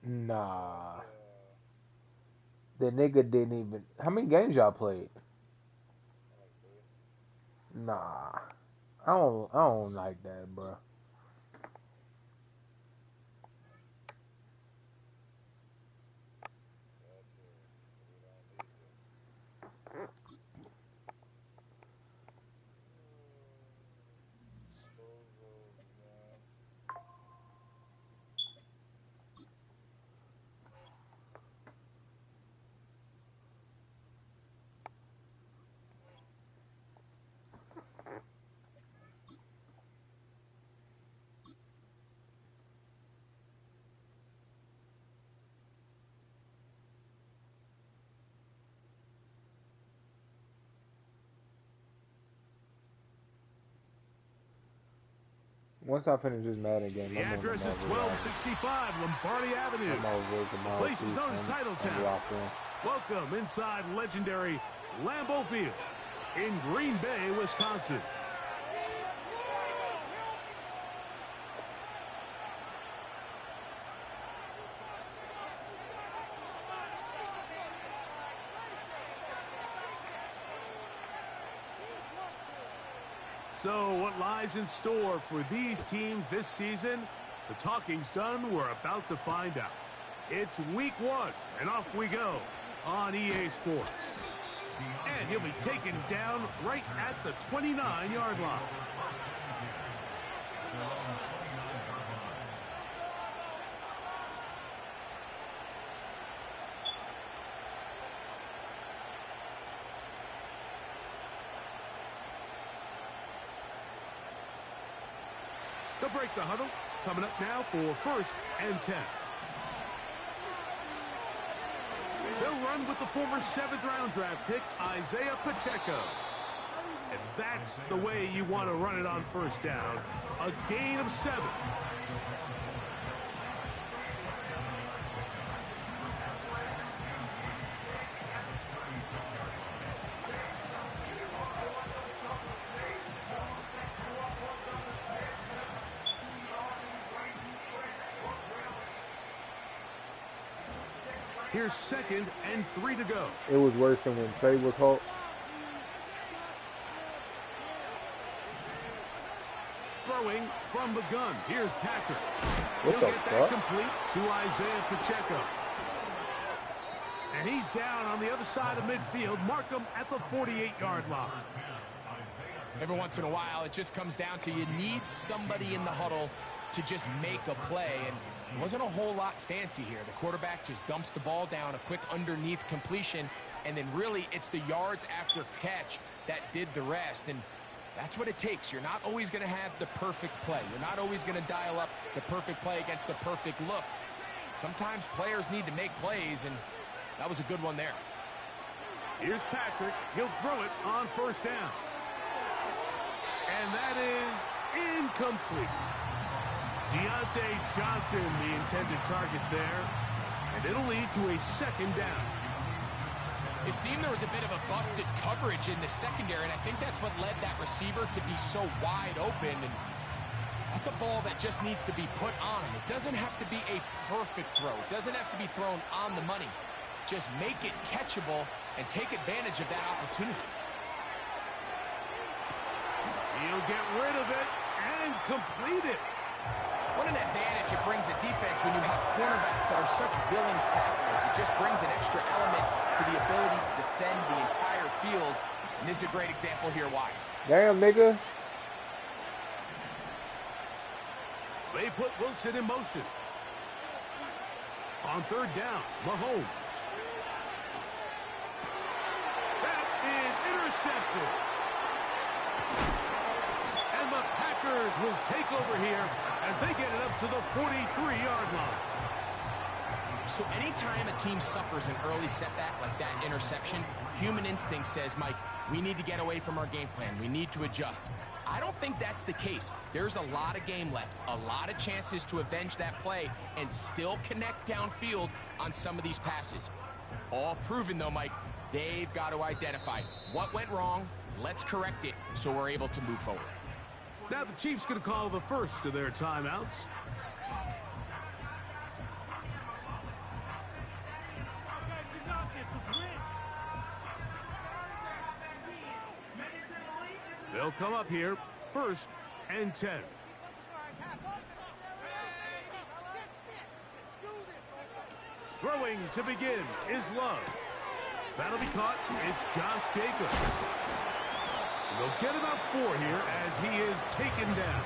Nah. The nigga didn't even. How many games y'all played? Nah. I don't like that, bro. Once I finish this Madden game, The address is 1265 Lombardi Avenue. The place is known as Titletown. Welcome inside legendary Lambeau Field in Green Bay, Wisconsin. So what lies in store for these teams this season? The talking's done. We're about to find out. It's week 1, and off we go on EA Sports. And he'll be taken down right at the 29-yard line. They'll break the huddle. Coming up now for 1st and 10. They'll run with the former 7th-round draft pick, Isaiah Pacheco. And that's the way you want to run it on 1st down. A gain of 7. Here's 2nd and 3 to go. It was worse than when Trey was hurt. Throwing from the gun. Here's Patrick. What He'll the get that complete to Isaiah Pacheco. And he's down on the other side of midfield. Mark him at the 48-yard line. Every once in a while, it just comes down to you need somebody in the huddle to just make a play. And it wasn't a whole lot fancy here. The quarterback just dumps the ball down, a quick underneath completion, and then really it's the yards after catch that did the rest. And that's what it takes. You're not always going to have the perfect play. You're not always going to dial up the perfect play against the perfect look. Sometimes players need to make plays, and that was a good one there. Here's Patrick. He'll throw it on 1st down. And that is incomplete. Deontay Johnson, the intended target there. And it'll lead to a 2nd down. It seemed there was a bit of a busted coverage in the secondary, and I think that's what led that receiver to be so wide open. And that's a ball that just needs to be put on. It doesn't have to be a perfect throw. It doesn't have to be thrown on the money. Just make it catchable and take advantage of that opportunity. He'll get rid of it and complete it. What an advantage it brings a defense when you have cornerbacks that are such willing tacklers. It just brings an extra element to the ability to defend the entire field. And this is a great example here why. Damn, nigga. They put Wilson in motion. On 3rd down, Mahomes. That is intercepted. And the Packers will take over here as they get it up to the 43-yard line. So anytime a team suffers an early setback like that interception, human instinct says, Mike, we need to get away from our game plan. We need to adjust. I don't think that's the case. There's a lot of game left, a lot of chances to avenge that play and still connect downfield on some of these passes. All proven, though, Mike, they've got to identify what went wrong, let's correct it so we're able to move forward. Now the Chiefs going to call the first of their timeouts. They'll come up here, 1st and 10. Throwing to begin is Love. That'll be caught. It's Josh Jacobs. And they'll get about 4 here as he is taken down.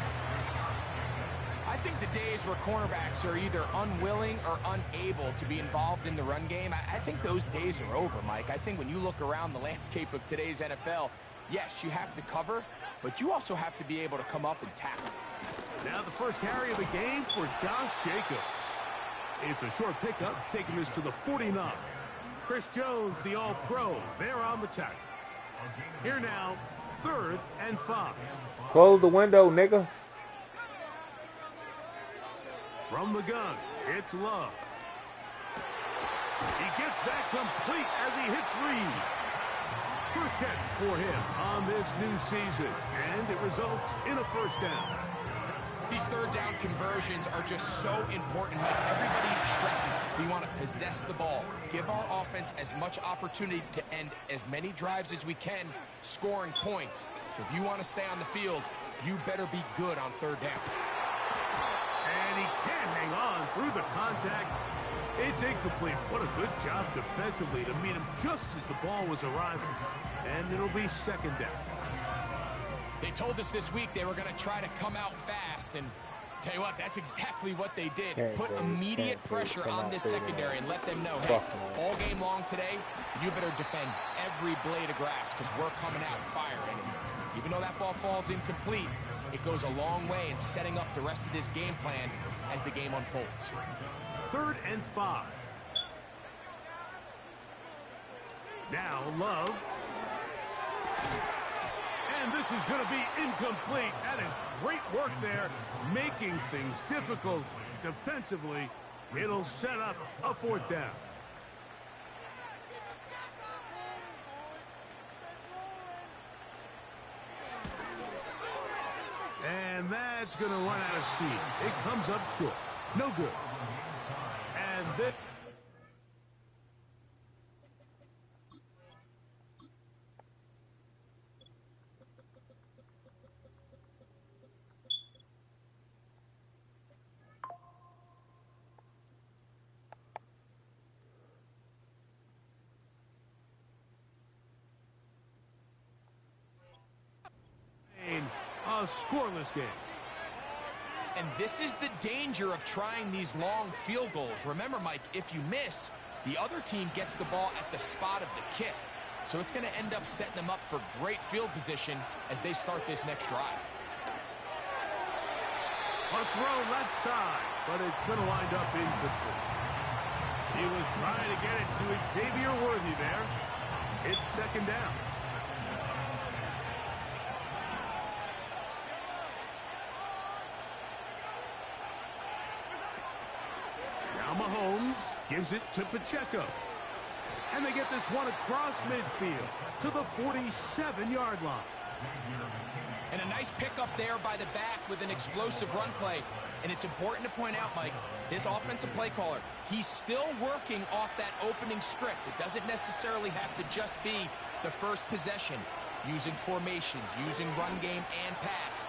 I think the days where cornerbacks are either unwilling or unable to be involved in the run game, I think those days are over, Mike. I think when you look around the landscape of today's NFL, yes, you have to cover, but you also have to be able to come up and tackle. Now the first carry of the game for Josh Jacobs. It's a short pickup, taking this to the 49. Chris Jones, the All-Pro, there on the tackle. Here now, 3rd and 5. Close the window, nigga. From the gun, it's Love. He gets that complete as he hits Reed. First catch for him on this new season, and it results in a 1st down. These 3rd down conversions are just so important, Mike. Everybody stresses we want to possess the ball, give our offense as much opportunity to end as many drives as we can, scoring points. So if you want to stay on the field, you better be good on 3rd down. And he can't hang on through the contact. It's incomplete. What a good job defensively to meet him just as the ball was arriving. And it'll be 2nd down. They told us this week they were going to try to come out fast, and tell you what, that's exactly what they did. Put immediate pressure on this secondary and let them know, hey, all game long today, you better defend every blade of grass because we're coming out firing. And even though that ball falls incomplete, it goes a long way in setting up the rest of this game plan as the game unfolds. 3rd and 5. Now Love. And this is going to be incomplete. That is great work there, making things difficult defensively. It'll set up a 4th down. And that's going to run out of steam. It comes up short. No good. And this... a scoreless game. And this is the danger of trying these long field goals. Remember, Mike, if you miss, the other team gets the ball at the spot of the kick. So it's going to end up setting them up for great field position as they start this next drive. A throw left side, but it's going to wind up incomplete. He was trying to get it to Xavier Worthy there. It's 2nd down. Mahomes gives it to Pacheco. And they get this one across midfield to the 47-yard line. And a nice pickup there by the back with an explosive run play. And it's important to point out, Mike, his offensive play caller, he's still working off that opening script. It doesn't necessarily have to just be the first possession. Using formations, using run game and pass.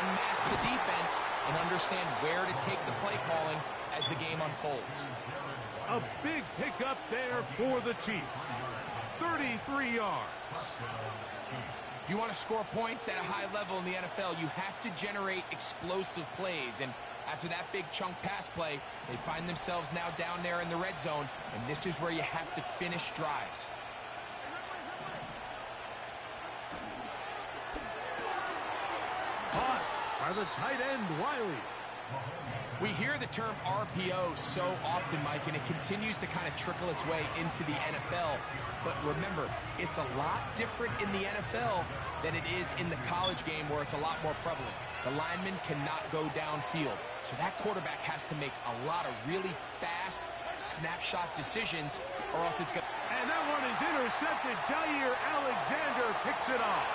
Unmask the defense and understand where to take the play calling as the game unfolds. A big pickup there for the Chiefs. 33 yards. If you want to score points at a high level in the NFL, you have to generate explosive plays. And after that big chunk pass play, they find themselves now down there in the red zone. And this is where you have to finish drives. Caught by the tight end, Wiley. We hear the term RPO so often, Mike, and it continues to kind of trickle its way into the NFL. But remember, it's a lot different in the NFL than it is in the college game where it's a lot more prevalent. The lineman cannot go downfield, so that quarterback has to make a lot of really fast snapshot decisions, or else it's going to... And that one is intercepted. Jair Alexander picks it off.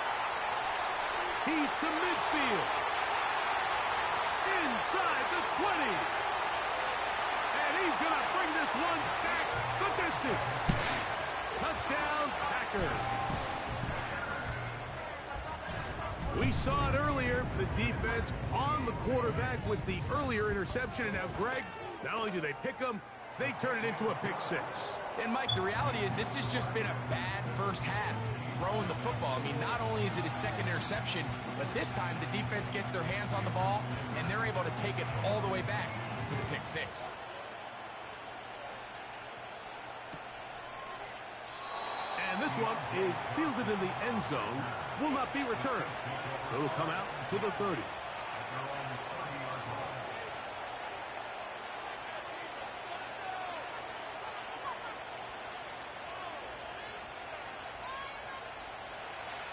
He's to midfield. Inside the 20. And he's going to bring this one back the distance. Touchdown, Packers. We saw it earlier, the defense on the quarterback with the earlier interception. And now, Greg, not only do they pick him, they turn it into a pick six. And, Mike, the reality is this has just been a bad first half throwing the football. I mean, not only is it a second interception, but this time the defense gets their hands on the ball, and they're able to take it all the way back for the pick six. And this one is fielded in the end zone, will not be returned. So it'll come out to the 30.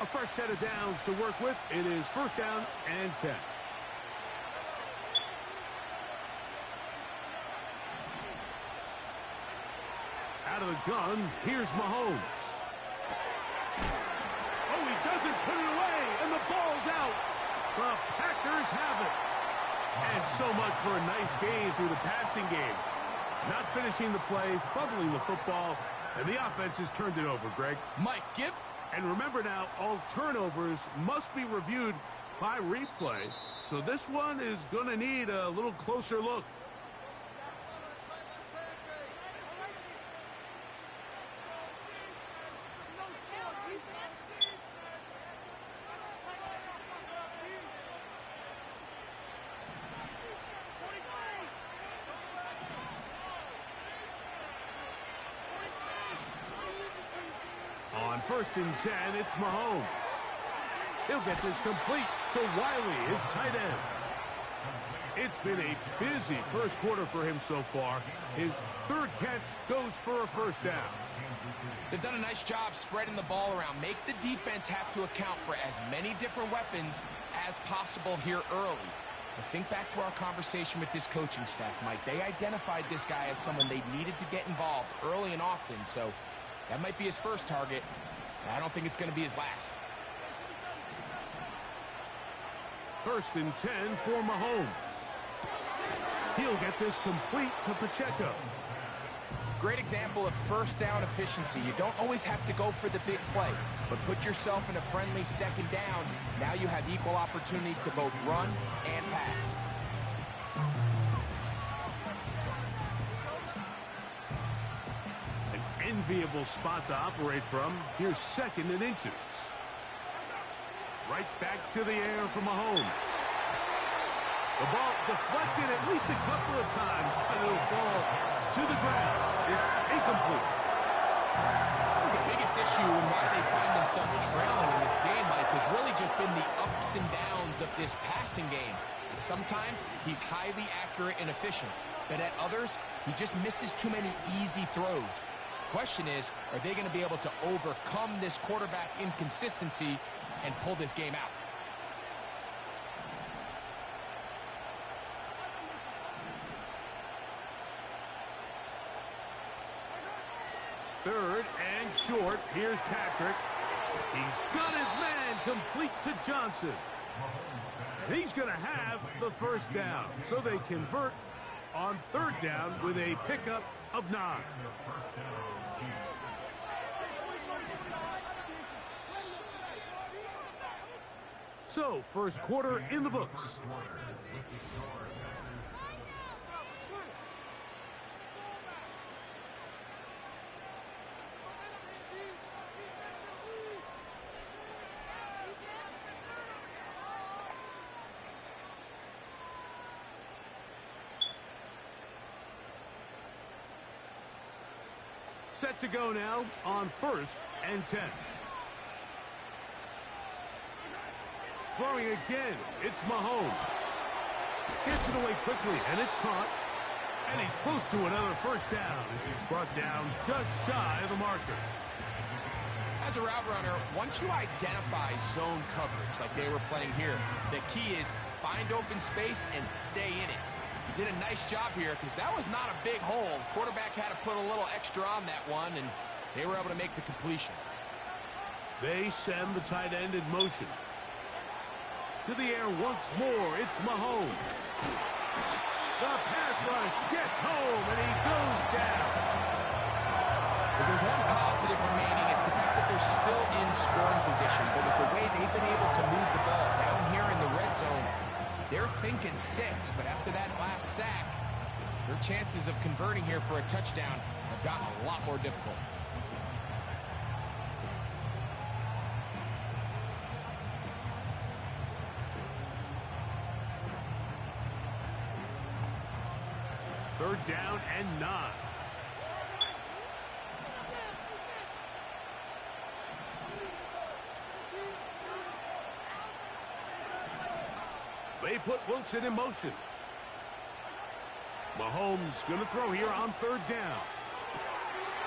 A fresh set of downs to work with. It is first down and 10. Out of the gun, here's Mahomes. Oh, he doesn't put it away, and the ball's out. The Packers have it. And so much for a nice gain through the passing game. Not finishing the play, fumbling the football, and the offense has turned it over, Greg. Mike, give... And remember now, all turnovers must be reviewed by replay. So this one is going to need a little closer look. On first and 10, it's Mahomes. He'll get this complete to Wiley, his tight end. It's been a busy first quarter for him so far. His third catch goes for a first down. They've done a nice job spreading the ball around. Make the defense have to account for as many different weapons as possible here early. But think back to our conversation with this coaching staff, Mike. They identified this guy as someone they needed to get involved early and often, so that might be his first target. I don't think it's going to be his last. First and 10 for Mahomes. He'll get this complete to Pacheco. Great example of first down efficiency. You don't always have to go for the big play, but put yourself in a friendly second down. Now you have equal opportunity to both run and pass. Enviable spot to operate from. Here's second and inches. Right back to the air for Mahomes. The ball deflected at least a couple of times, but it'll fall to the ground. It's incomplete. The biggest issue and why they find themselves trailing in this game, Mike, has really just been the ups and downs of this passing game. And sometimes he's highly accurate and efficient, but at others, he just misses too many easy throws. Question is, are they going to be able to overcome this quarterback inconsistency and pull this game out? Third and short. Here's Patrick. He's got his man complete to Johnson. And he's going to have the first down. So they convert on third down with a pickup of 9. So, first quarter in the books. Set to go now on first and 10. Throwing again, it's Mahomes. Gets it away quickly, and it's caught. And he's close to another first down as he's brought down just shy of the marker. As a route runner, once you identify zone coverage like they were playing here, the key is find open space and stay in it. He did a nice job here because that was not a big hole. Quarterback had to put a little extra on that one, and they were able to make the completion. They send the tight end in motion. To the air once more, it's Mahomes. The pass rush gets home, and he goes down. If there's one positive remaining, it's the fact that they're still in scoring position, but with the way they've been able to move the ball down here in the red zone, they're thinking 6. But after that last sack, their chances of converting here for a touchdown have gotten a lot more difficult. Third down and 9. They put Wilson in motion. Mahomes going to throw here on third down.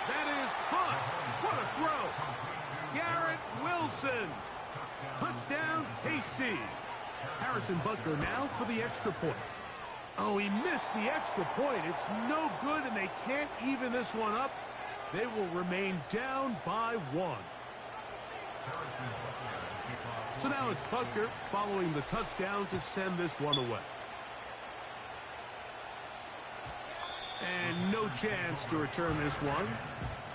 That is caught. What a throw. Garrett Wilson. Touchdown, KC. Harrison Butker now for the extra point. Oh, he missed the extra point. It's no good, and they can't even this one up. They will remain down by 1. So now it's Butker following the touchdown to send this one away. And no chance to return this one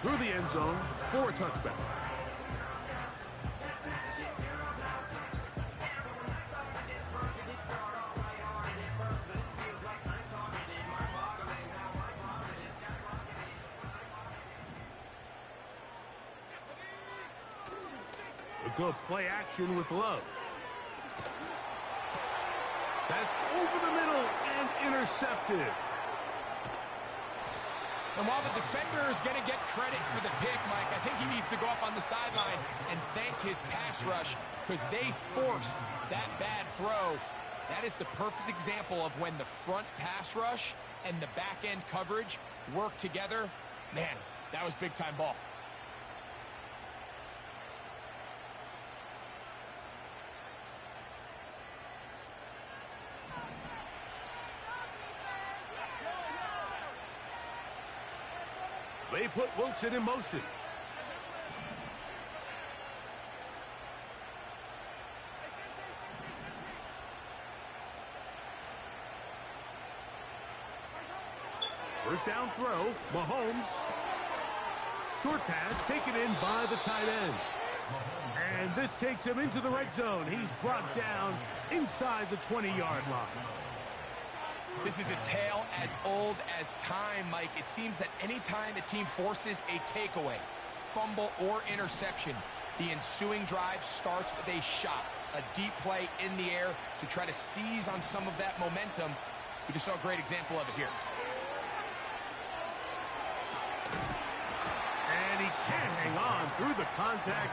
through the end zone for a touchback. Good play action with Love. That's over the middle and intercepted. And while the defender is going to get credit for the pick, Mike, I think he needs to go up on the sideline and thank his pass rush because they forced that bad throw. That is the perfect example of when the front pass rush and the back end coverage work together. Man, that was big time ball. They put Wilson in motion. First down throw, Mahomes. Short pass taken in by the tight end. And this takes him into the red zone. He's brought down inside the 20-yard line. This is a tale as old as time, Mike. It seems that any time a team forces a takeaway, fumble, or interception, the ensuing drive starts with a shot, a deep play in the air to try to seize on some of that momentum. We just saw a great example of it here. And he can't hang on through the contact.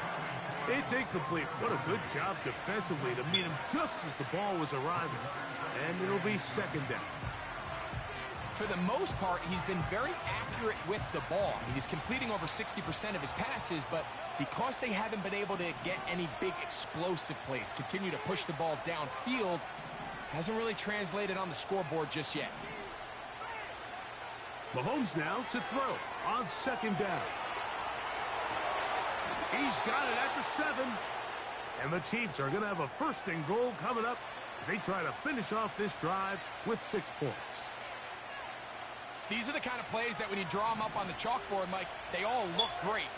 It's incomplete. What a good job defensively to meet him just as the ball was arriving. And it'll be second down. For the most part, he's been very accurate with the ball. I mean, he's completing over 60% of his passes, but because they haven't been able to get any big explosive plays, continue to push the ball downfield, hasn't really translated on the scoreboard just yet. Mahomes now to throw on second down. He's got it at the 7. And the Chiefs are going to have a first and goal coming up. They try to finish off this drive with 6 points. These are the kind of plays that when you draw them up on the chalkboard, Mike, they all look great.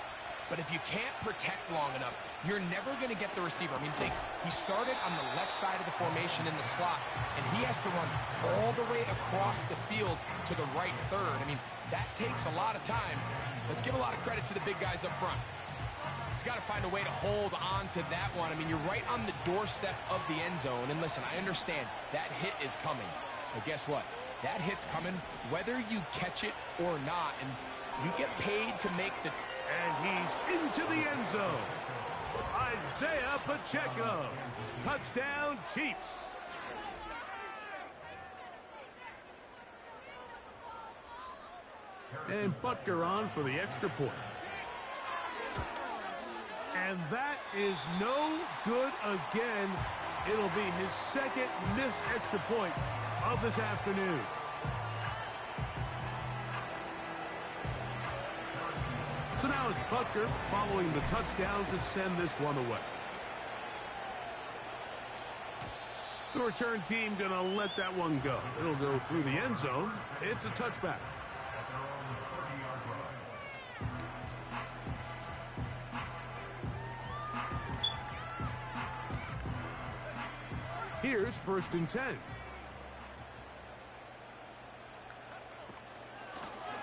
But if you can't protect long enough, you're never going to get the receiver. I mean, think, he started on the left side of the formation in the slot, and he has to run all the way across the field to the right third. I mean, that takes a lot of time. Let's give a lot of credit to the big guys up front. He's got to find a way to hold on to that one. I mean, you're right on the doorstep of the end zone. And listen, I understand that hit is coming. But guess what? That hit's coming whether you catch it or not. And you get paid to make the... And he's into the end zone. Isaiah Pacheco. Touchdown, Chiefs. And Butker on for the extra point. And that is no good again. It'll be his second missed extra point of this afternoon. So now it's Butker following the touchdown to send this one away. The return team going to let that one go. It'll go through the end zone. It's a touchback. Here's 1st and 10.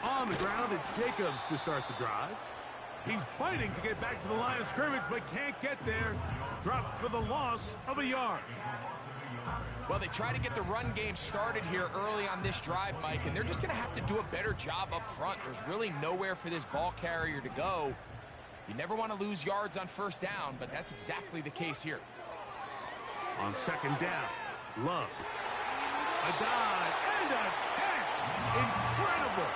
On the ground, it's Jacobs to start the drive. He's fighting to get back to the line of scrimmage, but can't get there. Dropped for the loss of a yard. Well, they try to get the run game started here early on this drive, Mike, and they're just going to have to do a better job up front. There's really nowhere for this ball carrier to go. You never want to lose yards on 1st down, but that's exactly the case here. On 2nd down, Love. A dive and a catch. Incredible.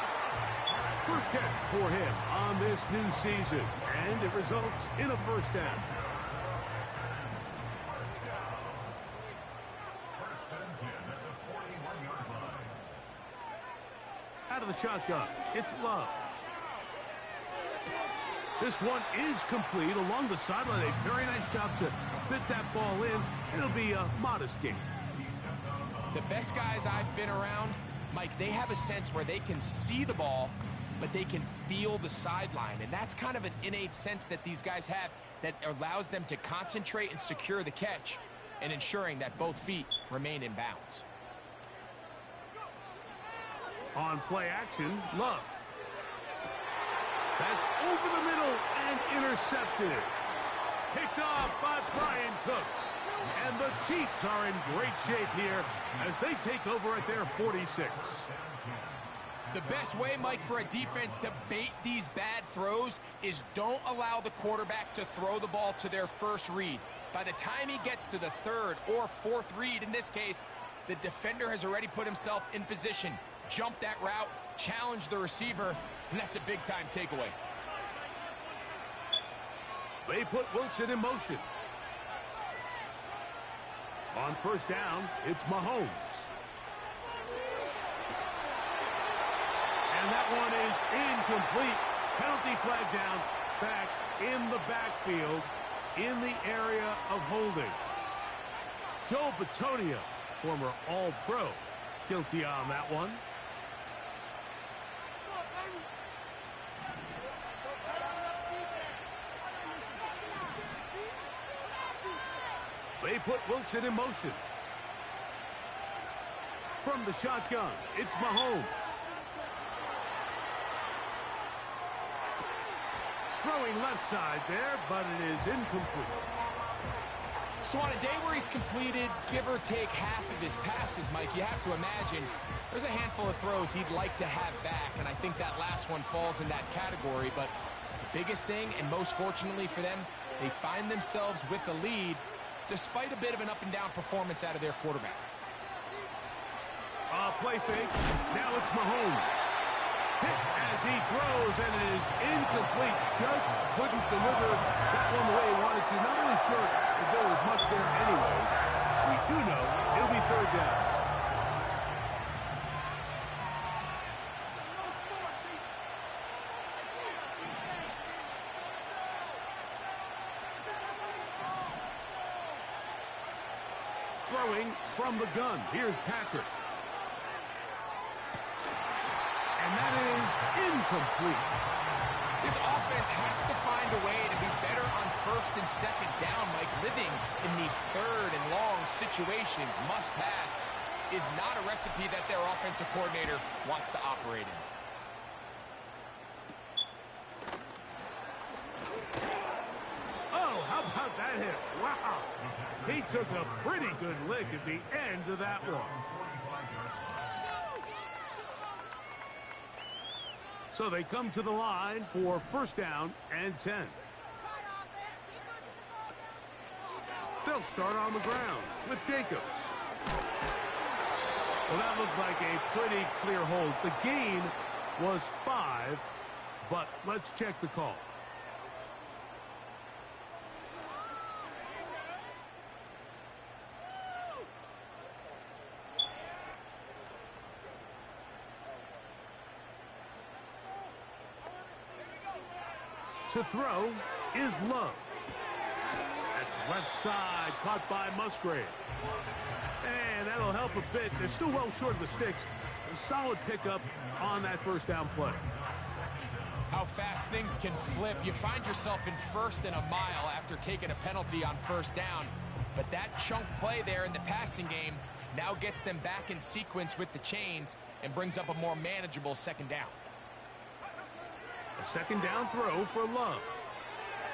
First catch for him on this new season, and it results in a 1st down. Out of the shotgun, it's Love. This one is complete along the sideline. A very nice job to fit that ball in. It'll be a modest gain. The best guys I've been around, Mike, they have a sense where they can see the ball, but they can feel the sideline. And that's kind of an innate sense that these guys have that allows them to concentrate and secure the catch and ensuring that both feet remain in bounds. On play action, Love. That's over the middle and intercepted. Picked off by Brian Cook. And the Chiefs are in great shape here as they take over at their 46. The best way, Mike, for a defense to bait these bad throws is don't allow the quarterback to throw the ball to their first read. By the time he gets to the 3rd or 4th read, in this case, the defender has already put himself in position. Jump that route, challenge the receiver, and that's a big-time takeaway. They put Wilson in motion. On 1st down, it's Mahomes. And that one is incomplete. Penalty flag down, back in the backfield, in the area of holding. Joe Bitonio, former All-Pro, guilty on that one. They put Wilson in motion. From the shotgun, it's Mahomes. Throwing left side there, but it is incomplete. So on a day where he's completed, give or take half of his passes, Mike, you have to imagine there's a handful of throws he'd like to have back, and I think that last one falls in that category. But the biggest thing, and most fortunately for them, they find themselves with a lead despite a bit of an up-and-down performance out of their quarterback. Play fake. Now it's Mahomes. Hit as he throws, and it is incomplete. Just couldn't deliver that one the way he wanted to. Not really sure if there was much there anyways. We do know it'll be 3rd down. Throwing from the gun. Here's Patrick. And that is incomplete. This offense has to find a way to be better on 1st and 2nd down, Mike. Living in these 3rd and long situations, must pass, is not a recipe that their offensive coordinator wants to operate in. Oh, how about that hit? Wow. He took a pretty good lick at the end of that one. So they come to the line for 1st down and 10. They'll start on the ground with Jacobs. Well, that looked like a pretty clear hold. The gain was 5, but let's check the call. To throw is Love. That's left side, caught by Musgrave. And that'll help a bit. They're still well short of the sticks. A solid pickup on that 1st down play. How fast things can flip. You find yourself in 1st and a mile after taking a penalty on 1st down. But that chunk play there in the passing game now gets them back in sequence with the chains and brings up a more manageable second down. A second down throw for Love.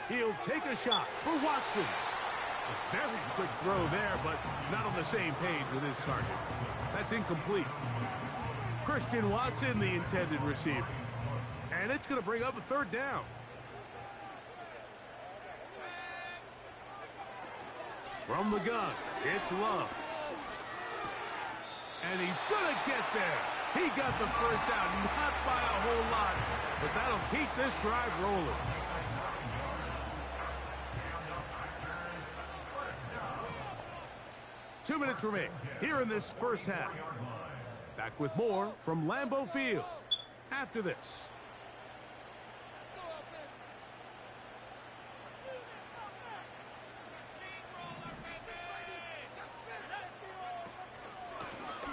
He'll take a shot for Watson. A very quick throw there, but not on the same page with his target. That's incomplete. Christian Watson, the intended receiver. And it's going to bring up a third down. From the gun, it's Love. And he's going to get there. He got the first down, not by a whole lot, but that'll keep this drive rolling. Two minutes remain here in this first half. Back with more from Lambeau Field after this.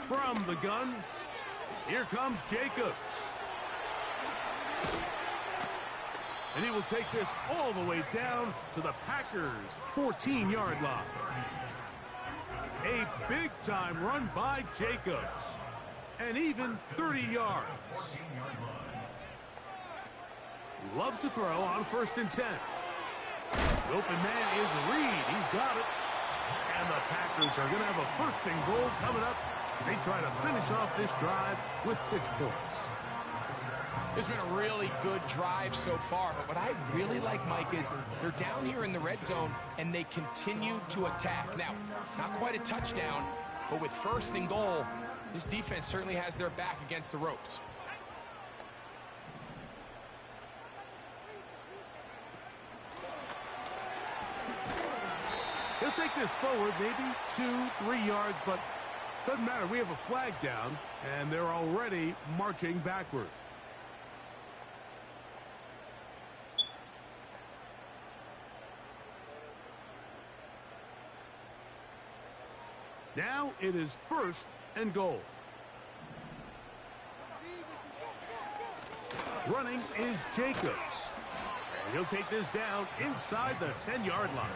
From the gun, here comes Jacobs. And he will take this all the way down to the Packers' 14-yard line. A big-time run by Jacobs. And even 30 yards. Love to throw on 1st and 10. The open man is Reed. He's got it. And the Packers are going to have a 1st and goal coming up. They try to finish off this drive with 6 points. It's been a really good drive so far, but what I really like, Mike, is they're down here in the red zone, and they continue to attack. Now, not quite a touchdown, but with 1st and goal, this defense certainly has their back against the ropes. He'll take this forward, maybe 2-3 yards, but doesn't matter. We have a flag down, and they're already marching backward. Now it is 1st and goal. Running is Jacobs. And he'll take this down inside the 10-yard line.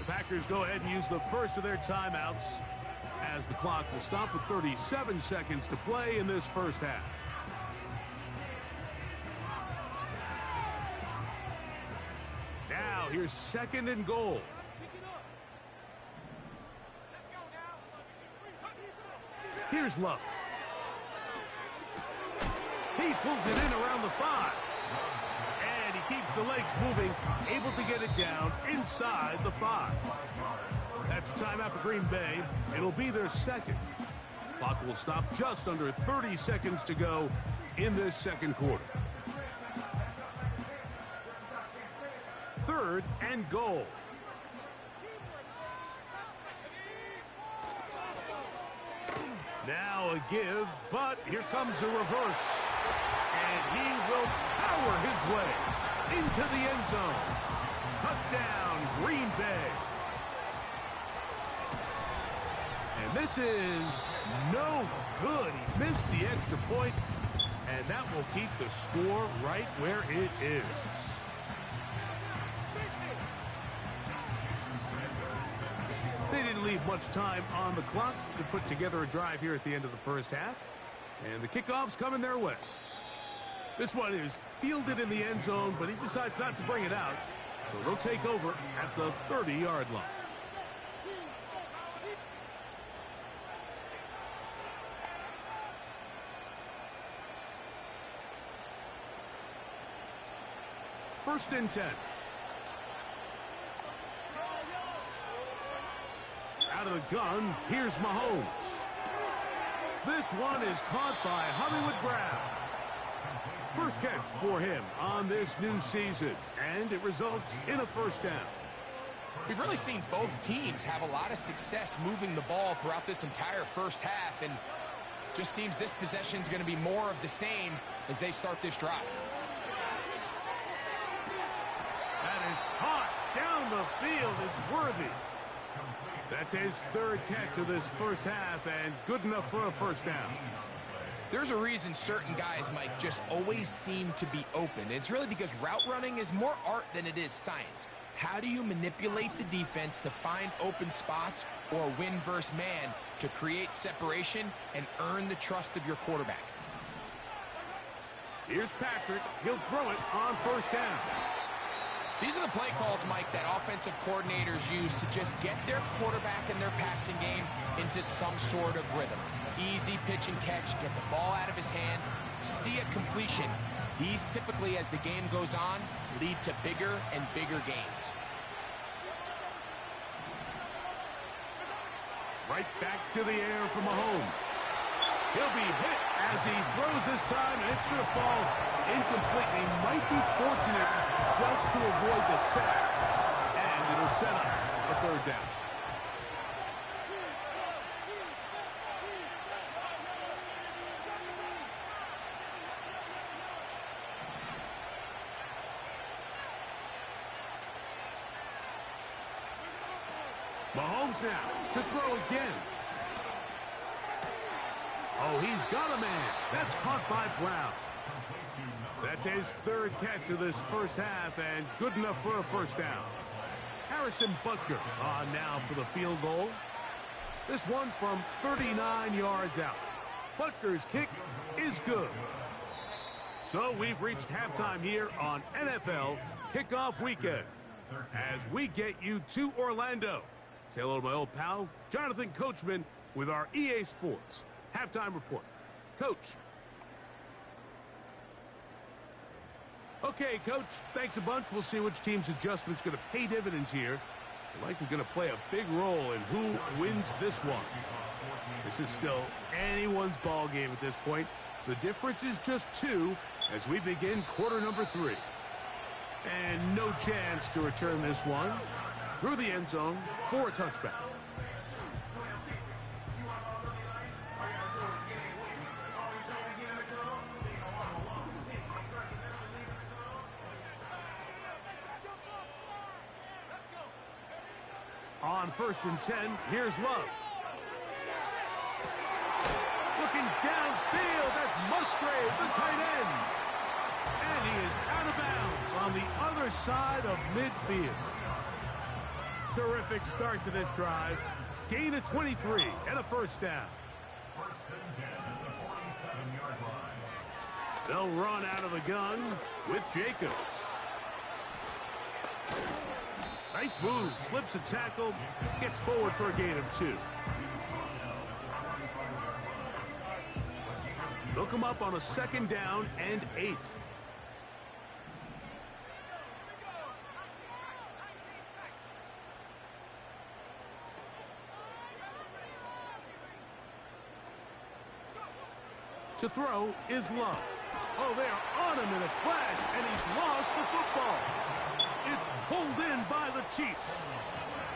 Packers go ahead and use the first of their timeouts as the clock will stop with 37 seconds to play in this first half. Now here's 2nd and goal. Here's Love. He pulls it in around the 5. Keeps the legs moving, able to get it down inside the 5. That's timeout for Green Bay. It'll be their 2nd. Clock will stop just under 30 seconds to go in this 2nd quarter. 3rd and goal. Now a give, but here comes a reverse. And he will power his way into the end zone. Touchdown, Green Bay. And this is no good. He missed the extra point, and that will keep the score right where it is. They didn't leave much time on the clock to put together a drive here at the end of the first half, and the kickoff's coming their way. This one is fielded in the end zone, but he decides not to bring it out. So they'll take over at the 30-yard line. First and 10. Out of the gun, here's Mahomes. This one is caught by Hollywood Brown. First catch for him on this new season, and it results in a 1st down. We've really seen both teams have a lot of success moving the ball throughout this entire first half, and just seems this possession is going to be more of the same as they start this drive. That is caught down the field. It's worthy. That's his third catch of this first half, and good enough for a first down. There's a reason certain guys, Mike, just always seem to be open. It's really because route running is more art than it is science. How do you manipulate the defense to find open spots or win versus man to create separation and earn the trust of your quarterback? Here's Patrick. He'll throw it on first down. These are the play calls, Mike, that offensive coordinators use to just get their quarterback and their passing game into some sort of rhythm. Easy pitch and catch, get the ball out of his hand, see a completion. These typically, as the game goes on, lead to bigger and bigger gains. Right back to the air for Mahomes. He'll be hit as he throws this time, and it's going to fall incomplete. He might be fortunate just to avoid the sack, and it'll set up a third down. Mahomes now to throw again. Oh, he's got a man. That's caught by Brown. That's his third catch of this first half, and good enough for a first down. Harrison Butker on now for the field goal. This one from 39 yards out. Butker's kick is good. So we've reached halftime here on NFL Kickoff Weekend as we get you to Orlando. Say hello to my old pal, Jonathan Coachman, with our EA Sports Halftime Report. Coach. Okay, Coach, thanks a bunch. We'll see which team's adjustment's going to pay dividends here. They're likely going to play a big role in who wins this one. This is still anyone's ball game at this point. The difference is just 2 as we begin quarter number 3. And no chance to return this one through the end zone for a touchback. On 1st and 10, here's Love. Looking downfield, that's Musgrave, the tight end. And he is out of bounds on the other side of midfield. Terrific start to this drive. Gain of 23 and a first down. They'll run out of the gun with Jacobs. Nice move, slips a tackle, gets forward for a gain of 2. They'll come up on a 2nd down and 8. To throw is Love. Oh, they are on him in a flash, and he's lost the football. It's pulled in by the Chiefs.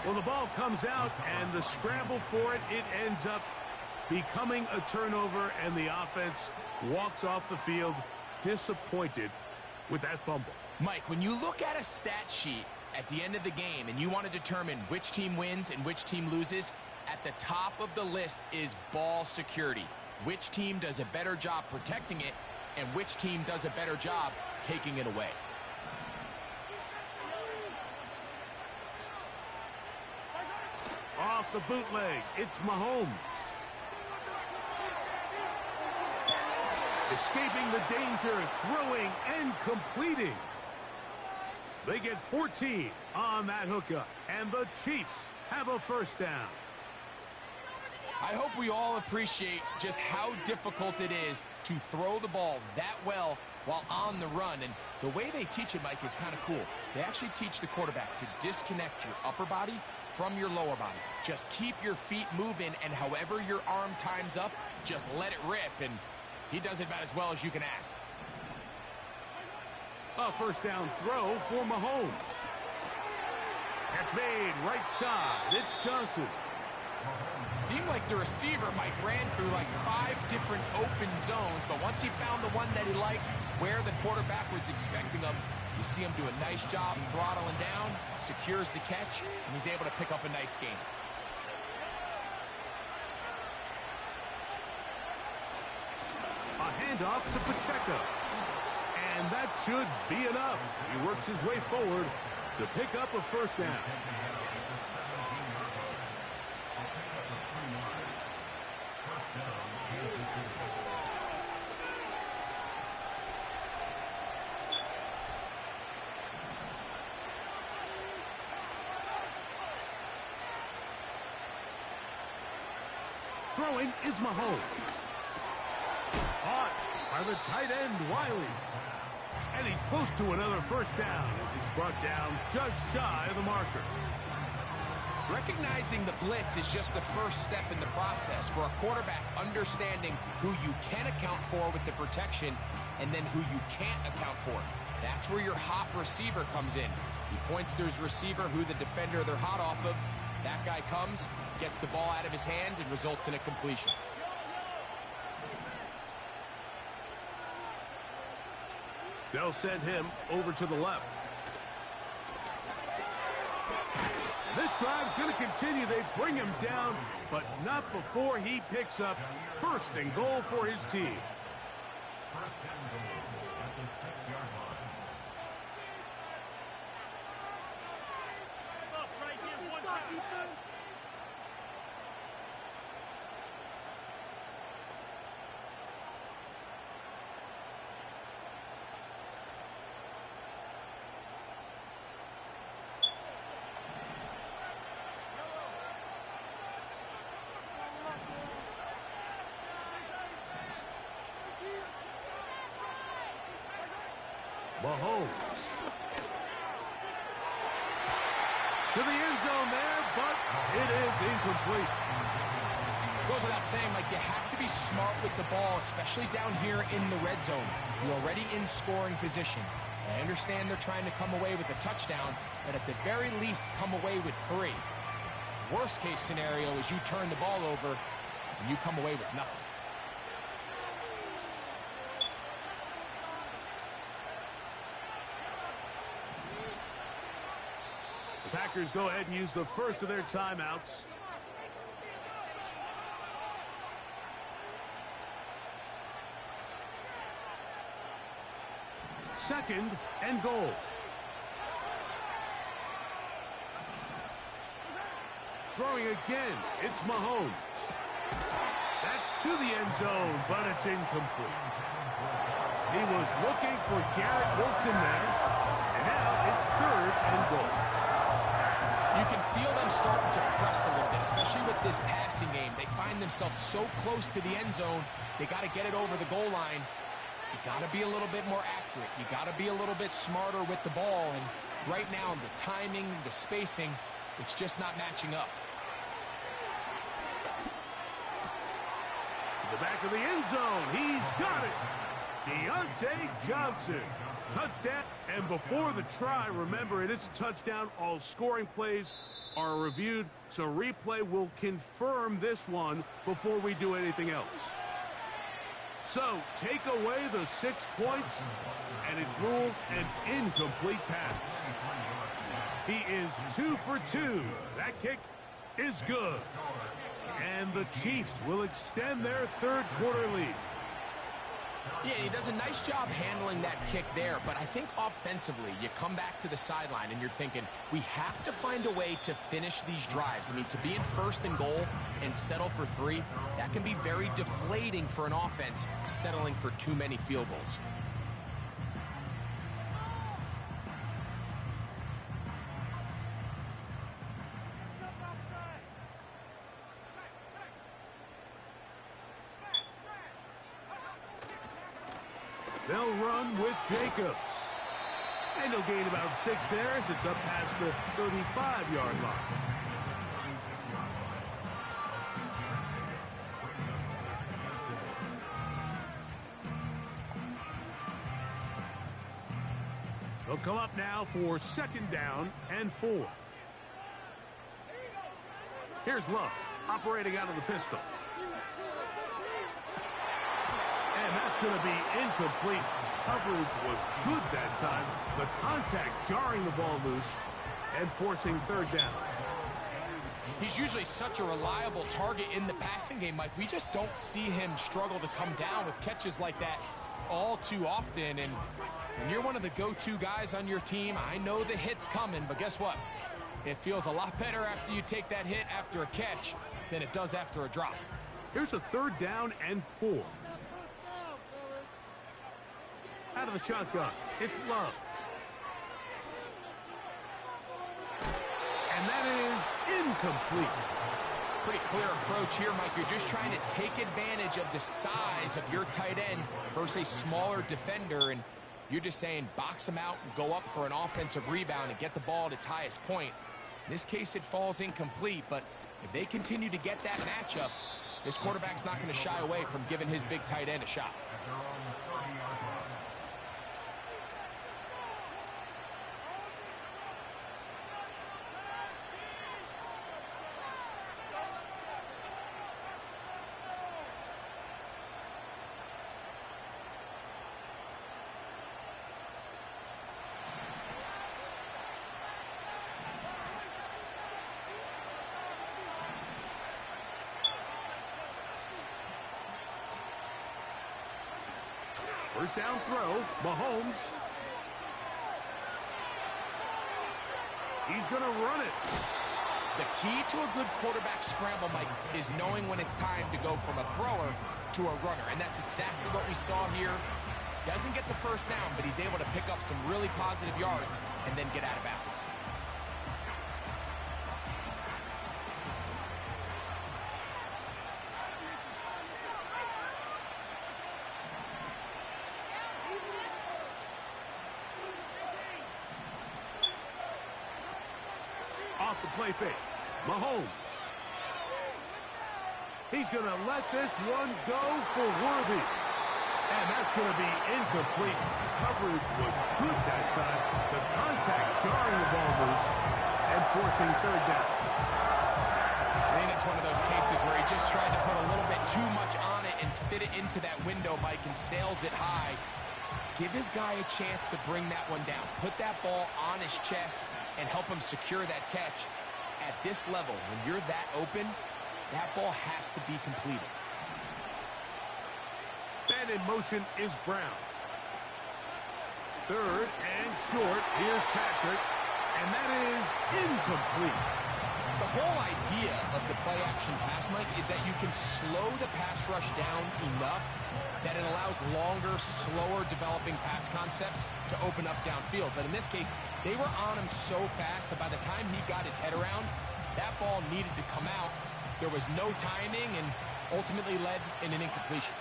Well, the ball comes out, and the scramble for it, it ends up becoming a turnover, and the offense walks off the field disappointed with that fumble. Mike, when you look at a stat sheet at the end of the game and you want to determine which team wins and which team loses, at the top of the list is ball security. Which team does a better job protecting it, and which team does a better job taking it away. Off the bootleg, it's Mahomes. Escaping the danger, throwing and completing. They get 14 on that hookup, and the Chiefs have a first down. I hope we all appreciate just how difficult it is to throw the ball that well while on the run. And the way they teach it, Mike, is kind of cool. They actually teach the quarterback to disconnect your upper body from your lower body. Just keep your feet moving, and however your arm times up, just let it rip. And he does it about as well as you can ask. A first down throw for Mahomes. Catch made, right side. It's Johnson. Seemed like the receiver, Mike, ran through like 5 different open zones, but once he found the one that he liked, where the quarterback was expecting him, you see him do a nice job throttling down, secures the catch, and he's able to pick up a nice gain. A handoff to Pacheco. And that should be enough. He works his way forward to pick up a first down. Throwing is Mahomes. Caught by the tight end, Wiley. And he's close to another first down as he's brought down just shy of the marker. Recognizing the blitz is just the first step in the process for a quarterback, understanding who you can account for with the protection and then who you can't account for. That's where your hot receiver comes in. He points to his receiver, who the defender they're hot off of. That guy comes, gets the ball out of his hands, and results in a completion. They'll send him over to the left. This drive's going to continue. They bring him down, but not before he picks up first and goal for his team. First and goal at the 6-yard line. Up right here, one time. Mahomes. To the end zone there, but it is incomplete. Goes without saying, like, you have to be smart with the ball, especially down here in the red zone. You're already in scoring position. I understand they're trying to come away with a touchdown, but at the very least, come away with 3. Worst case scenario is you turn the ball over and you come away with nothing. The Packers go ahead and use the first of their timeouts. Second and goal. Throwing again, it's Mahomes. That's to the end zone, but it's incomplete. He was looking for Garrett Wilson there, and now it's third and goal. You can feel them starting to press a little bit, especially with this passing game. They find themselves so close to the end zone, they got to get it over the goal line. You got to be a little bit more accurate. You got to be a little bit smarter with the ball. And right now, the timing, the spacing, it's just not matching up. To the back of the end zone, he's got it. Deontay Johnson. Touchdown. And before the try, remember, it is a touchdown. All scoring plays are reviewed, so replay will confirm this one before we do anything else. So, take away the 6 points, and it's ruled an incomplete pass. He is 2 for 2. That kick is good. And the Chiefs will extend their third quarter lead. Yeah, he does a nice job handling that kick there, but I think offensively, you come back to the sideline and you're thinking, we have to find a way to finish these drives. I mean, to be in first and goal and settle for 3, that can be very deflating for an offense settling for too many field goals. They'll run with Jacobs. And he'll gain about 6 there as it's up past the 35-yard line. They'll come up now for second down and 4. Here's Love, operating out of the pistol. And that's going to be incomplete. Coverage was good that time. The contact jarring the ball loose and forcing third down. He's usually such a reliable target in the passing game, Mike. We just don't see him struggle to come down with catches like that all too often. And when you're one of the go-to guys on your team, I know the hit's coming, but guess what? It feels a lot better after you take that hit after a catch than it does after a drop. Here's a 3rd down and 4. Out of the shotgun, it's Love. And that is incomplete. Pretty clear approach here, Mike. You're just trying to take advantage of the size of your tight end versus a smaller defender, and you're just saying box him out and go up for an offensive rebound and get the ball at its highest point. In this case, it falls incomplete, but if they continue to get that matchup, this quarterback's not going to shy away from giving his big tight end a shot. First down throw, Mahomes. He's going to run it. The key to a good quarterback scramble, Mike, is knowing when it's time to go from a thrower to a runner. And that's exactly what we saw here. Doesn't get the first down, but he's able to pick up some really positive yards and then get out of bounds. Off the play fake, Mahomes. He's going to let this one go for Worthy. And that's going to be incomplete. Coverage was good that time. The contact jarring the ball loose and forcing third down. I think it's one of those cases where he just tried to put a little bit too much on it and fit it into that window, Mike, and sails it high. Give his guy a chance to bring that one down. Put that ball on his chest and help him secure that catch. At this level, when you're that open, that ball has to be completed. And in motion is Brown. Third and short. Here's Patrick. And that is incomplete. The whole idea of the play-action pass, Mike, is that you can slow the pass rush down enough that it allows longer, slower developing pass concepts to open up downfield. But in this case, they were on him so fast that by the time he got his head around, that ball needed to come out. There was no timing and ultimately led in an incompletion.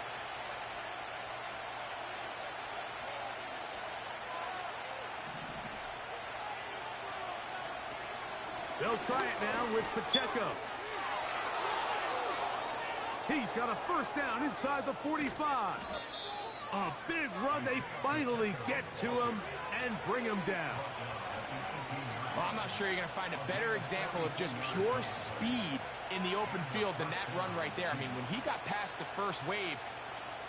They'll try it now with Pacheco. He's got a first down inside the 45. A big run. They finally get to him and bring him down. Well, I'm not sure you're going to find a better example of just pure speed in the open field than that run right there. I mean, when he got past the first wave,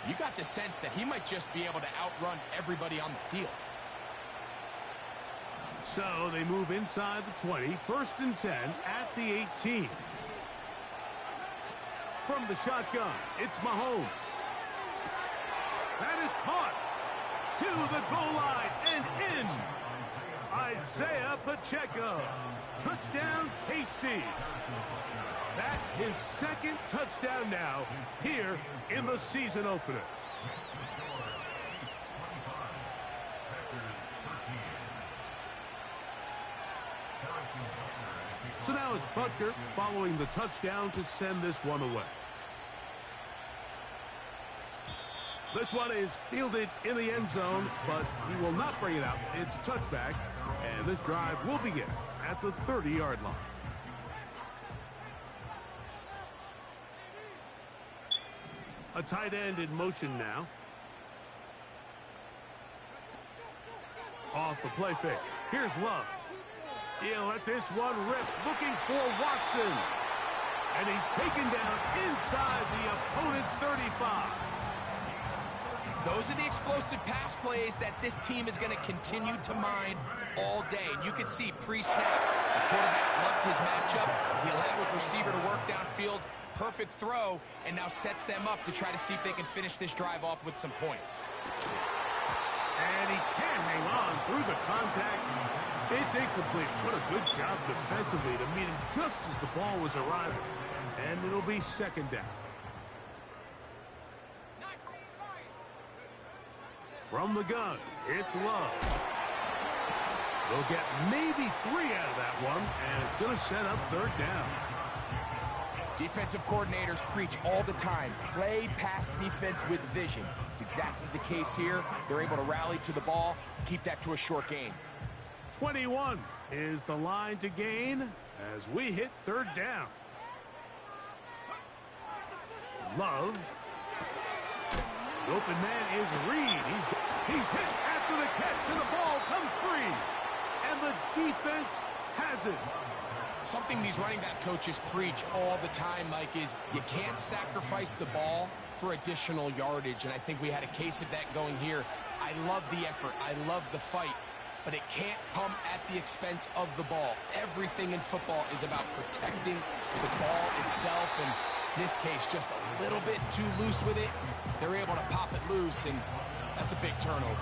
you got the sense that he might just be able to outrun everybody on the field. So they move inside the 20, 1st and 10 at the 18. From the shotgun, it's Mahomes. That is caught to the goal line and in. Isaiah Pacheco. Touchdown, KC. That's his 2nd touchdown now here in the season opener. So now it's Butker following the touchdown to send this one away. This one is fielded in the end zone, but he will not bring it out. It's touchback, and this drive will begin at the 30-yard line. A tight end in motion now. Off the play fake. Here's Love. He'll let this one rip, looking for Watson. And he's taken down inside the opponent's 35. Those are the explosive pass plays that this team is going to continue to mine all day. And you can see pre-snap, the quarterback loved his matchup. He allowed his receiver to work downfield. Perfect throw, and now sets them up to try to see if they can finish this drive off with some points. And he can't hang on through the contact. It's incomplete. What a good job defensively to meet him just as the ball was arriving. And it'll be second down. From the gun, it's Love. They'll get maybe 3 out of that one, and it's going to set up third down. Defensive coordinators preach all the time, play pass defense with vision. It's exactly the case here. They're able to rally to the ball, keep that to a short gain. 21 is the line to gain as we hit third down. Love. The open man is Reed. He's hit after the catch, and the ball comes free. And the defense has it. Something these running back coaches preach all the time, Mike, is you can't sacrifice the ball for additional yardage. And I think we had a case of that going here. I love the effort. I love the fight. But it can't come at the expense of the ball. Everything in football is about protecting the ball itself. And in this case, just a little bit too loose with it. They're able to pop it loose, and that's a big turnover.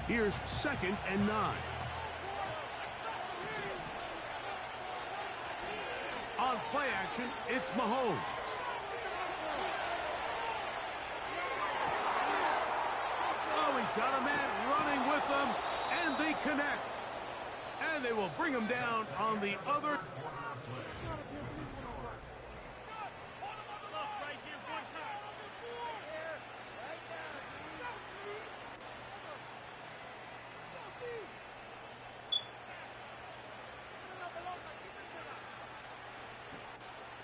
Here's 2nd and 9. On play action, it's Mahomes. Oh, he's got a man running with them, and they connect. And they will bring him down on the other.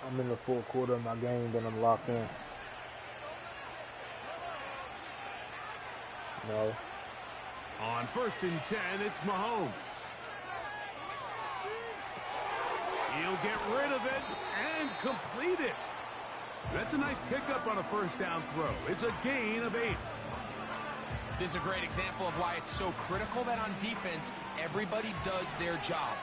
I'm in the full quarter of my game, then I'm locked in. No. On 1st and 10, it's Mahomes. He'll get rid of it and complete it. That's a nice pickup on a first down throw. It's a gain of 8. This is a great example of why it's so critical that on defense, everybody does their job.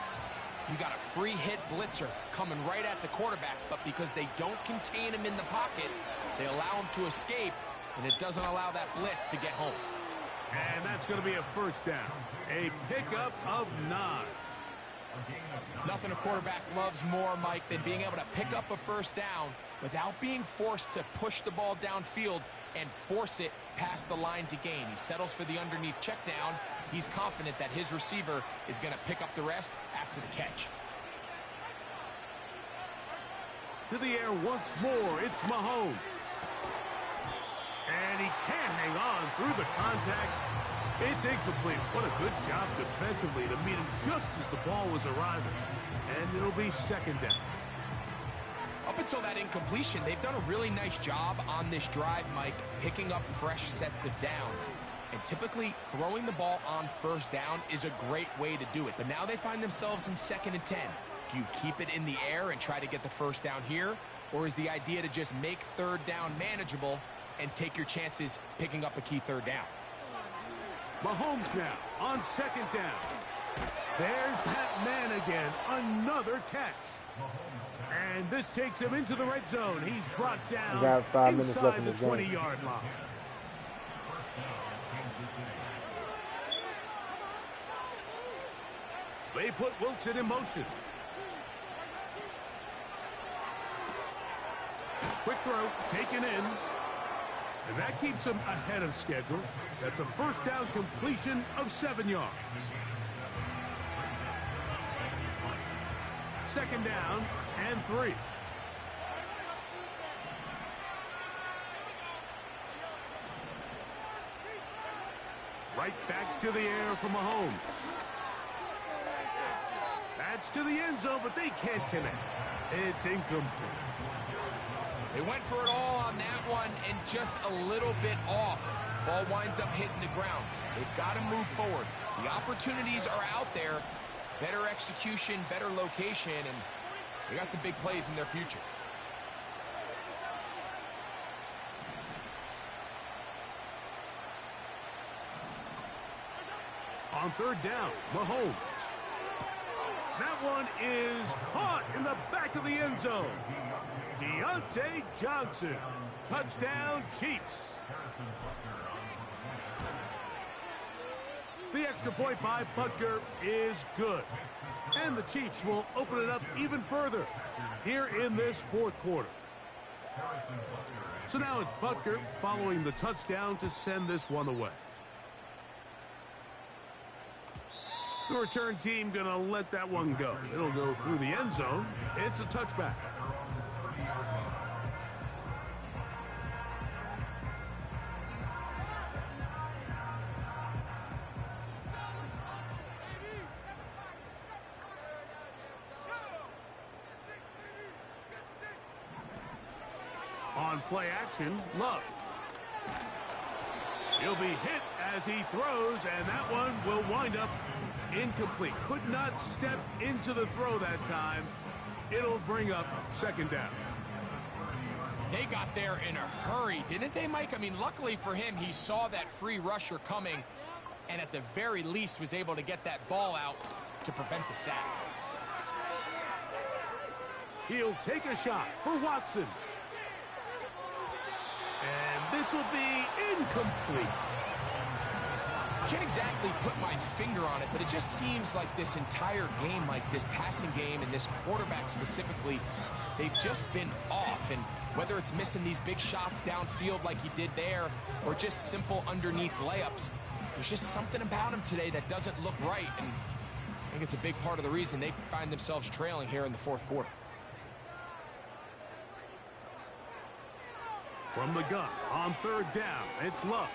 You got a free hit blitzer coming right at the quarterback, but because they don't contain him in the pocket, they allow him to escape, and it doesn't allow that blitz to get home. And that's going to be a first down. A pickup of 9. Nothing a quarterback loves more, Mike, than being able to pick up a first down without being forced to push the ball downfield and force it past the line to gain. He settles for the underneath check down. He's confident that his receiver is going to pick up the rest after the catch. To the air once more, it's Mahomes. And he can't hang on through the contact. It's incomplete. What a good job defensively to meet him just as the ball was arriving. And it'll be second down. Up until that incompletion, they've done a really nice job on this drive, Mike, picking up fresh sets of downs. And typically, throwing the ball on first down is a great way to do it. But now they find themselves in 2nd and 10. Do you keep it in the air and try to get the first down here? Or is the idea to just make third down manageable and take your chances picking up a key third down? Mahomes now on 2nd down. There's that man again. Another catch. And this takes him into the red zone. He's brought down got 5 minutes left inside in the the game. 20-yard line. They put Wilson in motion. Quick throw, taken in. And that keeps him ahead of schedule. That's a first down completion of 7 yards. 2nd down and 3. Right back to the air for Mahomes. That's to the end zone, but they can't connect. It's incomplete. They went for it all on that one and just a little bit off. Ball winds up hitting the ground. They've got to move forward. The opportunities are out there. Better execution, better location, and they got some big plays in their future. On third down, Mahomes. That one is caught in the back of the end zone. Deontay Johnson. Touchdown, Chiefs. The extra point by Butker is good. And the Chiefs will open it up even further here in this fourth quarter. So now it's Butker following the touchdown to send this one away. The return team going to let that one go. It'll go through the end zone. It's a touchback. On play action, Love. He'll be hit as he throws, and that one will wind up incomplete. Could not step into the throw that time. It'll bring up second down. They got there in a hurry, didn't they, Mike? I mean, luckily for him, he saw that free rusher coming and at the very least was able to get that ball out to prevent the sack. He'll take a shot for Watson. And this will be incomplete. Can't exactly put my finger on it, but it just seems like this entire game, like this passing game and this quarterback specifically, they've just been off. And whether it's missing these big shots downfield like he did there or just simple underneath layups, there's just something about him today that doesn't look right. And I think it's a big part of the reason they find themselves trailing here in the fourth quarter. From the gun on third down, it's Love.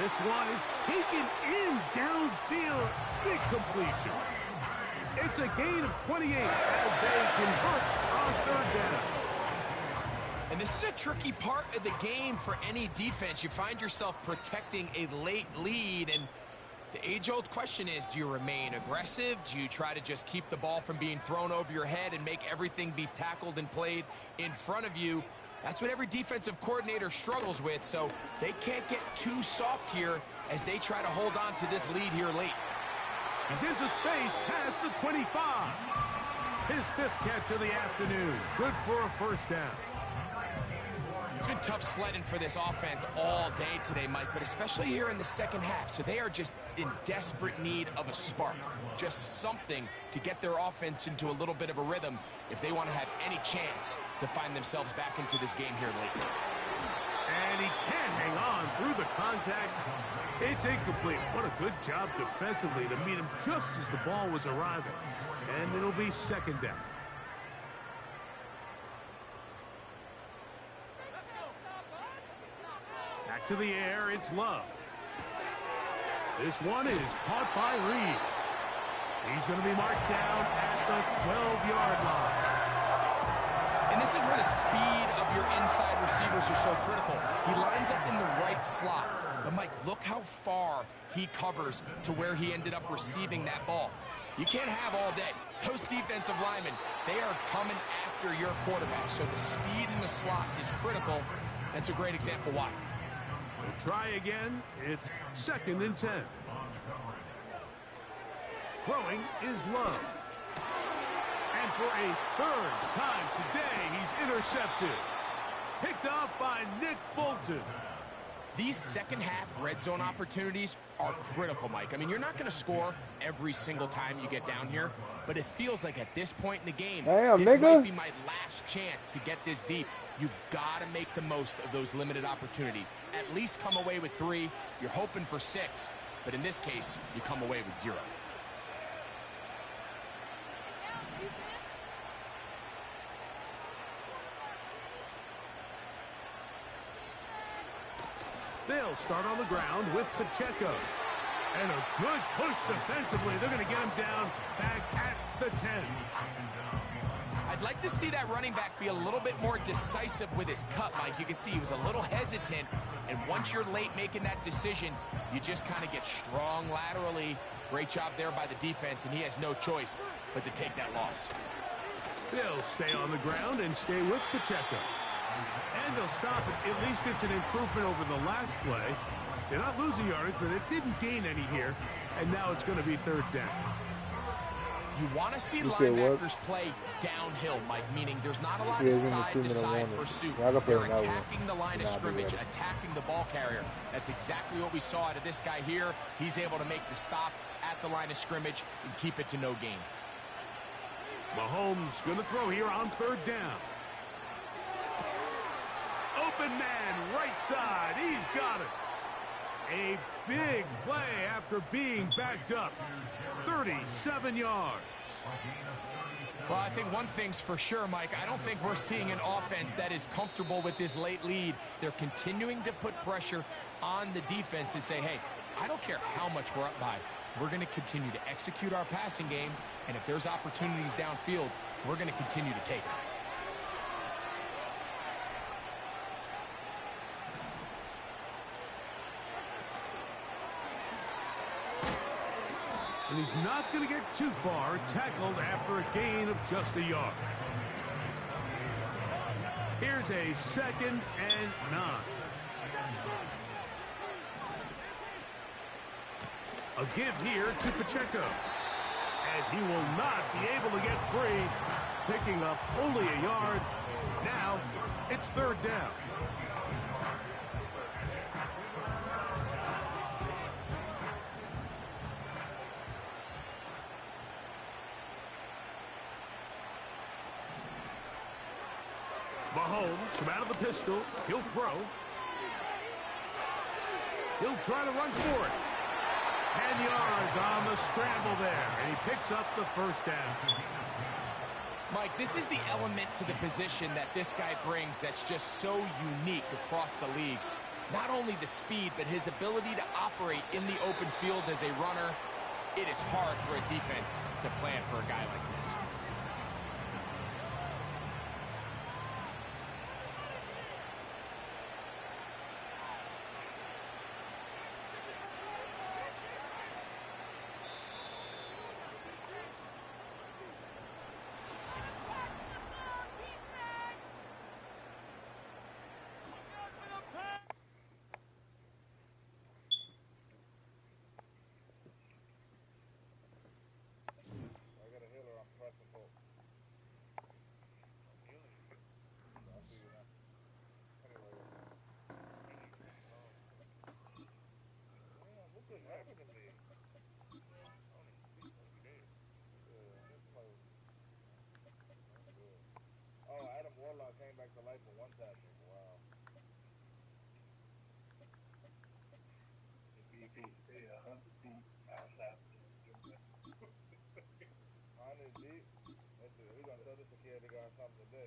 This one is taken in downfield. Big completion. It's a gain of 28 as they convert on third down. And this is a tricky part of the game for any defense. You find yourself protecting a late lead, and the age-old question is, do you remain aggressive? Do you try to just keep the ball from being thrown over your head and make everything be tackled and played in front of you? That's what every defensive coordinator struggles with, so they can't get too soft here as they try to hold on to this lead here late. He's into space past the 25. His fifth catch of the afternoon. Good for a first down. It's been tough sledding for this offense all day today, Mike, but especially here in the second half. So they are just in desperate need of a spark, just something to get their offense into a little bit of a rhythm if they want to have any chance to find themselves back into this game here late. And he can't hang on through the contact. It's incomplete. What a good job defensively to meet him just as the ball was arriving. And it'll be second down. Back to the air, it's Love. This one is caught by Reed. He's going to be marked down at the 12-yard line. And this is where the speed of your inside receivers are so critical. He lines up in the right slot. But, Mike, look how far he covers to where he ended up receiving that ball. You can't have all day. Those defensive linemen, they are coming after your quarterback. So the speed in the slot is critical. That's a great example why. We'll try again. It's second and 10. Throwing is Love. And for a third time today, he's intercepted. Picked off by Nick Bolton. These second-half red zone opportunities are critical, Mike. I mean, you're not going to score every single time you get down here, but it feels like at this point in the game, this might be my last chance to get this deep. You've got to make the most of those limited opportunities. At least come away with 3. You're hoping for 6, but in this case, you come away with 0. They'll start on the ground with Pacheco. And a good push defensively. They're going to get him down back at the 10. I I'd like to see that running back be a little bit more decisive with his cut, Mike. You can see he was a little hesitant, and once you're late making that decision, you just kind of get strong laterally. Great job there by the defense, and he has no choice but to take that loss. They'll stay on the ground and stay with Pacheco. And they'll stop it. At least it's an improvement over the last play. They're not losing yardage, but they didn't gain any here. And now it's going to be third down. You want to see linebackers play downhill, Mike, meaning there's not a lot of side-to-side pursuit. They're attacking the line of scrimmage, attacking the ball carrier. That's exactly what we saw out of this guy here. He's able to make the stop at the line of scrimmage and keep it to no gain. Mahomes going to throw here on third down. Open man, right side. He's got it. A big play after being backed up. 37 yards. Well, I think one thing's for sure, Mike. I don't think we're seeing an offense that is comfortable with this late lead. They're continuing to put pressure on the defense and say, hey, I don't care how much we're up by. We're going to continue to execute our passing game, and if there's opportunities downfield, we're going to continue to take them. And he's not going to get too far, tackled after a gain of just a yard. Here's a 2nd and 9. A give here to Pacheco. And he will not be able to get free, picking up only a yard. Now it's third down. Mahomes from out of the pistol. He'll throw. He'll try to run for it. 10 yards on the scramble there, and he picks up the first down. Mike, this is the element to the position that this guy brings that's just so unique across the league. Not only the speed, but his ability to operate in the open field as a runner. It is hard for a defense to plan for a guy like this. Came back to life for one time. Wow. Yeah, 100 feet outside. 100 deep? We're going to tell this kid they got something to do.